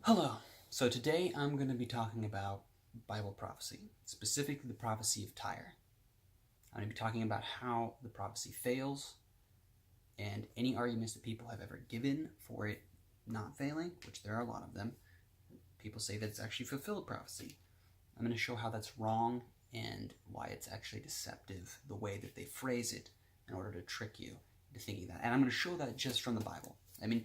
Hello. So today I'm going to be talking about Bible prophecy, specifically the prophecy of Tyre. I'm going to be talking about how the prophecy fails and any arguments that people have ever given for it not failing, which there are a lot of them. People say that it's actually fulfilled prophecy. I'm going to show how that's wrong and why it's actually deceptive, the way that they phrase it in order to trick you into thinking that. And I'm going to show that just from the Bible. I mean,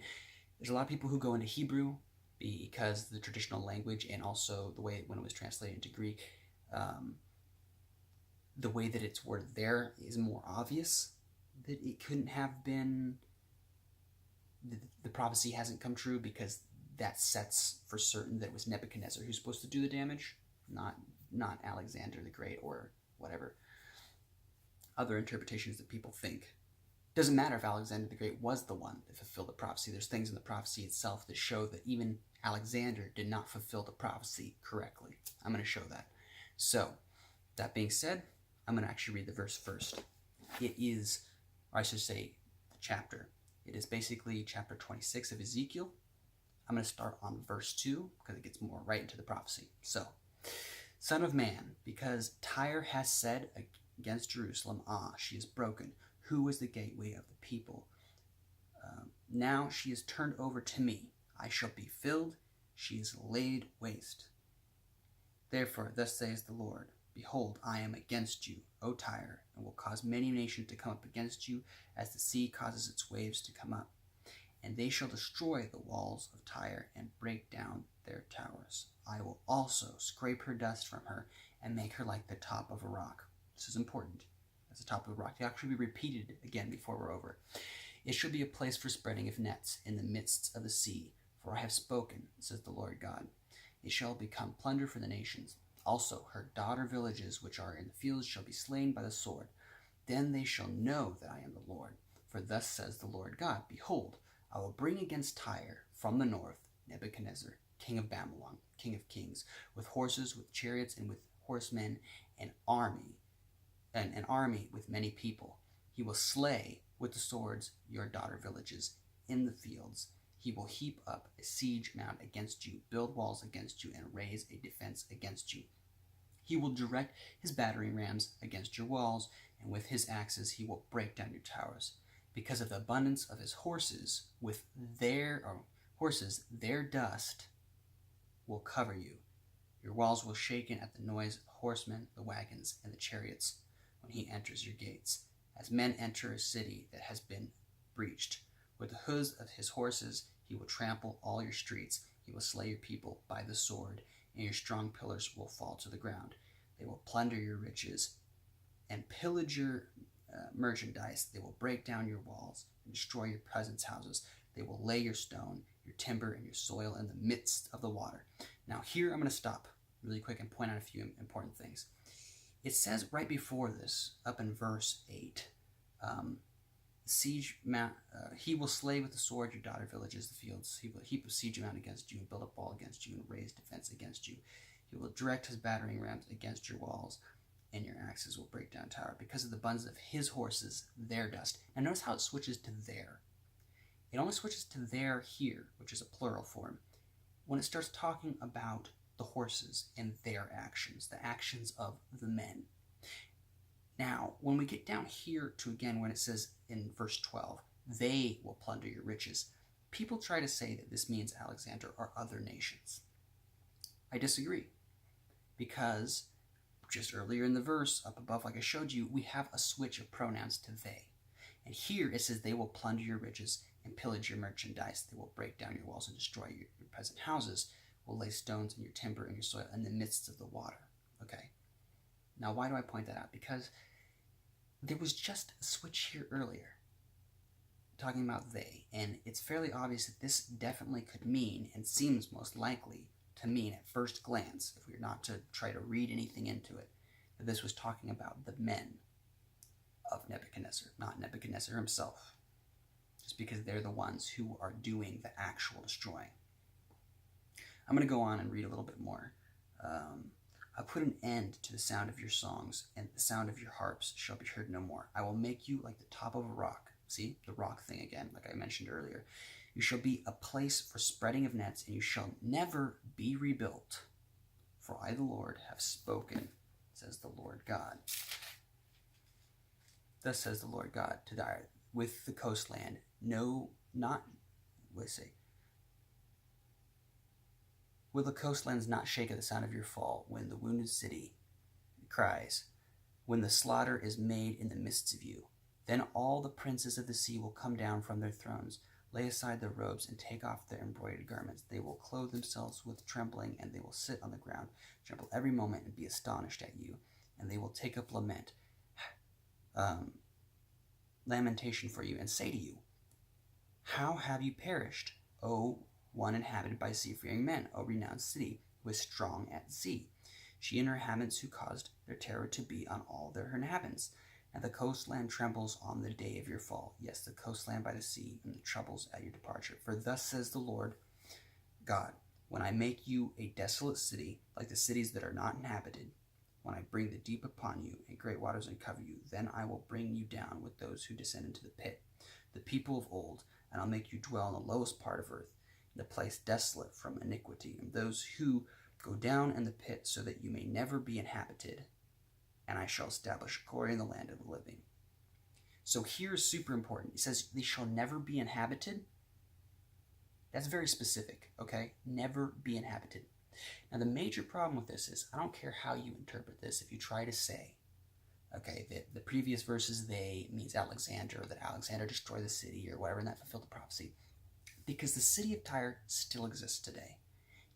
there's a lot of people who go into Hebrew because the traditional language and also the way when it was translated into Greek, um, the way that it's worded there is more obvious that it couldn't have been, the prophecy hasn't come true because that sets for certain that it was Nebuchadnezzar who's supposed to do the damage, not Alexander the Great or whatever other interpretations that people think. Doesn't matter if Alexander the Great was the one that fulfilled the prophecy. There's things in the prophecy itself that show that even Alexander did not fulfill the prophecy correctly. I'm going to show that. So, that being said, I'm going to actually read the verse first. It is, or I should say, the chapter. It is basically chapter 26 of Ezekiel. I'm going to start on verse 2 because it gets more right into the prophecy. So, Son of man, because Tyre has said against Jerusalem, ah, she is broken. Who is the gateway of the people? Now she is turned over to me. I shall be filled. She is laid waste. Therefore, thus says the Lord, behold, I am against you, O Tyre, and will cause many nations to come up against you, as the sea causes its waves to come up. And they shall destroy the walls of Tyre and break down their towers. I will also scrape her dust from her and make her like the top of a rock. This is important. As the top of the rock. It actually be repeated again before we're over. It shall be a place for spreading of nets in the midst of the sea, for I have spoken, says the Lord God. It shall become plunder for the nations. Also her daughter villages which are in the fields shall be slain by the sword. Then they shall know that I am the Lord. For thus says the Lord God, behold, I will bring against Tyre from the north Nebuchadnezzar, king of Babylon, king of kings, with horses, with chariots, and with horsemen, an army with many people. He will slay with the swords your daughter villages in the fields. He will heap up a siege mound against you, build walls against you, and raise a defense against you. He will direct his battering rams against your walls, and with his axes he will break down your towers. Because of the abundance of his horses, their dust will cover you. Your walls will shaken at the noise of the horsemen, the wagons, and the chariots when he enters your gates, as men enter a city that has been breached. With the hoofs of his horses he will trample all your streets. He will slay your people by the sword, and your strong pillars will fall to the ground. They will plunder your riches and pillage your merchandise. They will break down your walls and destroy your peasants' houses. They will lay your stone, your timber, and your soil in the midst of the water. Now here I'm going to stop really quick and point out a few important things. It says right before this, up in verse 8, he will slay with the sword your daughter villages, the fields. He will heap a siege mound against you and build a wall against you and raise defense against you. He will direct his battering rams against your walls, and your axes will break down tower. Because of the abundance of his horses, their dust. Now notice how it switches to their. It only switches to their here, which is a plural form, when it starts talking about the horses and their actions, the actions of the men. Now, when we get down here to again when it says in verse 12, they will plunder your riches, people try to say that this means Alexander or other nations. I disagree, because just earlier in the verse, up above like I showed you, we have a switch of pronouns to they. And here it says they will plunder your riches and pillage your merchandise. They will break down your walls and destroy your peasant houses, will lay stones in your timber and your soil in the midst of the water. Okay. Now, why do I point that out? Because there was just a switch here earlier talking about they, and it's fairly obvious that this definitely could mean, and seems most likely to mean at first glance, if we were not to try to read anything into it, that this was talking about the men of Nebuchadnezzar, not Nebuchadnezzar himself, just because they're the ones who are doing the actual destroying. I'm going to go on and read a little bit more. I put an end to the sound of your songs, and the sound of your harps shall be heard no more. I will make you like the top of a rock. See, the rock thing again, like I mentioned earlier. You shall be a place for spreading of nets, and you shall never be rebuilt. For I, the Lord, have spoken, says the Lord God. Thus says the Lord God to Tyre, with the coastland, no, not, let's say, will the coastlands not shake at the sound of your fall, when the wounded city cries, when the slaughter is made in the midst of you? Then all the princes of the sea will come down from their thrones, lay aside their robes, and take off their embroidered garments. They will clothe themselves with trembling, and they will sit on the ground, tremble every moment, and be astonished at you. And they will take up lamentation for you, and say to you, how have you perished, O one inhabited by seafaring men, O renowned city, who is strong at sea? She and her inhabitants who caused their terror to be on all their inhabitants. And the coastland trembles on the day of your fall. Yes, the coastland by the sea, and the troubles at your departure. For thus says the Lord God, when I make you a desolate city, like the cities that are not inhabited, when I bring the deep upon you, and great waters uncover you, then I will bring you down with those who descend into the pit, the people of old, and I'll make you dwell in the lowest part of earth, in a place desolate from iniquity, and those who go down in the pit, so that you may never be inhabited. And I shall establish glory in the land of the living. So here is super important. It says, they shall never be inhabited. That's very specific, okay? Never be inhabited. Now, the major problem with this is, I don't care how you interpret this, if you try to say, okay, that the previous verses, they means Alexander, or that Alexander destroyed the city, or whatever, and that fulfilled the prophecy. Because the city of Tyre still exists today.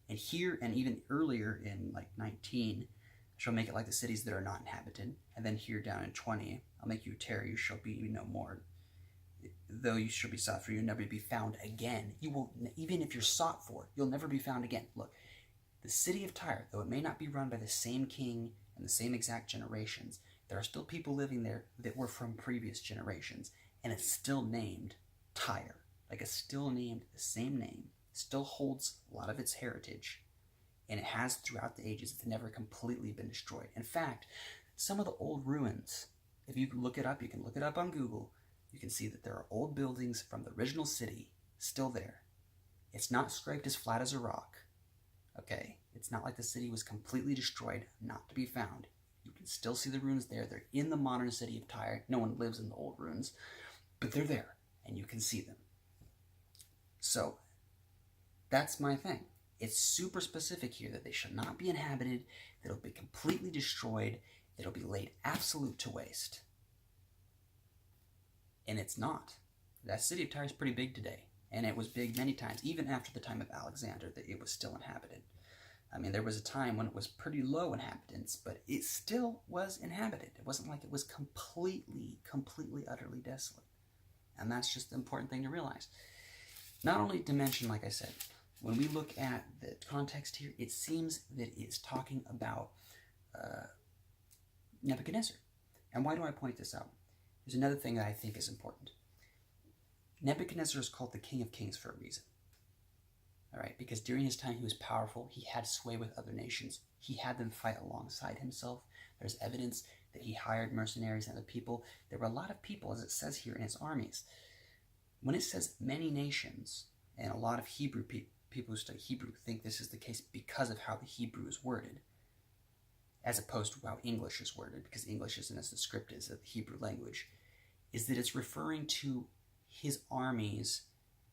And here, and even earlier in like 19, shall make it like the cities that are not inhabited. And then here down in 20, I'll make you terror, you shall be no more. Though you shall be sought for, you'll never be found again. You won't, even if you're sought for, you'll never be found again. Look, the city of Tyre, though it may not be run by the same king and the same exact generations, there are still people living there that were from previous generations. And it's still named Tyre. Like it's still named the same name, still holds a lot of its heritage. And it has throughout the ages. It's never completely been destroyed. In fact, some of the old ruins, if you look it up, you can look it up on Google, you can see that there are old buildings from the original city still there. It's not scraped as flat as a rock, okay? It's not like the city was completely destroyed, not to be found. You can still see the ruins there. They're in the modern city of Tyre. No one lives in the old ruins, but they're there, and you can see them. So, that's my thing. It's super specific here that they shall not be inhabited, that it'll be completely destroyed, that it'll be laid absolute to waste. And it's not. That city of Tyre is pretty big today, and it was big many times, even after the time of Alexander, that it was still inhabited. I mean, there was a time when it was pretty low inhabitants, but it still was inhabited. It wasn't like it was completely, utterly desolate. And that's just the important thing to realize. Not only to mention, like I said, when we look at the context here, it seems that it's talking about Nebuchadnezzar. And why do I point this out? There's another thing that I think is important. Nebuchadnezzar is called the King of Kings for a reason. All right, because during his time he was powerful. He had sway with other nations. He had them fight alongside himself. There's evidence that he hired mercenaries and other people. There were a lot of people, as it says here, in his armies. When it says many nations, and a lot of Hebrew people who study Hebrew think this is the case because of how the Hebrew is worded, as opposed to how English is worded, because English isn't as the script is of the Hebrew language, is that it's referring to his armies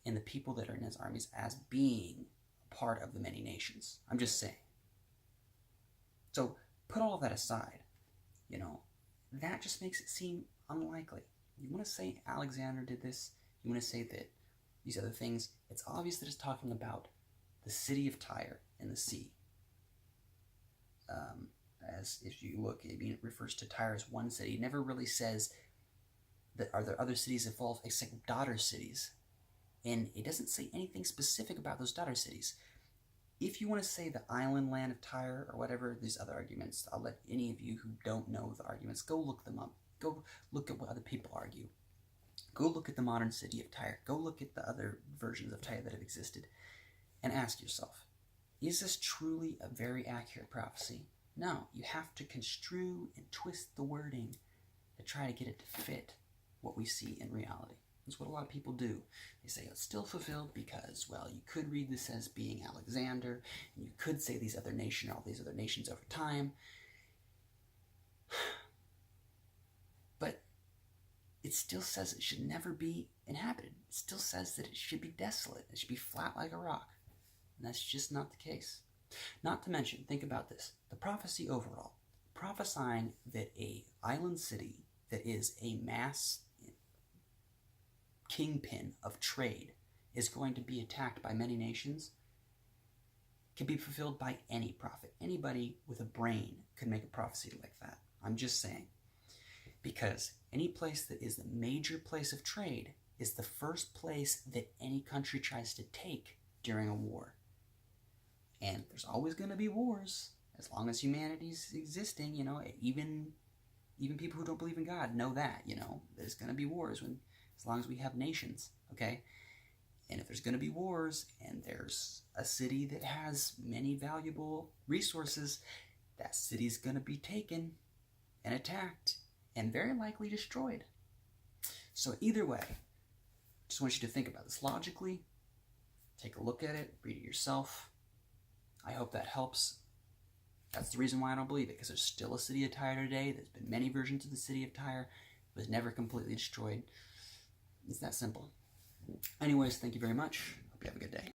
and the people that are in his armies as being a part of the many nations. I'm just saying. So put all of that aside, that just makes it seem unlikely. You want to say Alexander did this? You want to say that these other things? It's obvious that it's talking about the city of Tyre and the sea. As if you look, it refers to Tyre as one city. It never really says that are there other cities involved except daughter cities. And it doesn't say anything specific about those daughter cities. If you want to say the island land of Tyre or whatever, these other arguments, I'll let any of you who don't know the arguments, go look them up. Go look at what other people argue. Go look at the modern city of Tyre. Go look at the other versions of Tyre that have existed. And ask yourself, is this truly a very accurate prophecy? No, you have to construe and twist the wording to try to get it to fit what we see in reality. That's what a lot of people do. They say it's still fulfilled because, well, you could read this as being Alexander, and you could say these other nations, all these other nations over time. But it still says it should never be inhabited. It still says that it should be desolate. It should be flat like a rock. And that's just not the case. Not to mention, think about this. The prophecy overall, prophesying that a island city that is a mass kingpin of trade is going to be attacked by many nations can be fulfilled by any prophet. Anybody with a brain could make a prophecy like that. I'm just saying. Because any place that is the major place of trade is the first place that any country tries to take during a war. And there's always going to be wars as long as humanity's existing, you know, even people who don't believe in God know that, you know, there's going to be wars as long as we have nations, okay? And if there's going to be wars and there's a city that has many valuable resources, that city's going to be taken and attacked and very likely destroyed. So either way, just want you to think about this logically, take a look at it, read it yourself. I hope that helps. That's the reason why I don't believe it, because there's still a city of Tyre today. There's been many versions of the city of Tyre. It was never completely destroyed. It's that simple. Anyways, thank you very much. Hope you have a good day.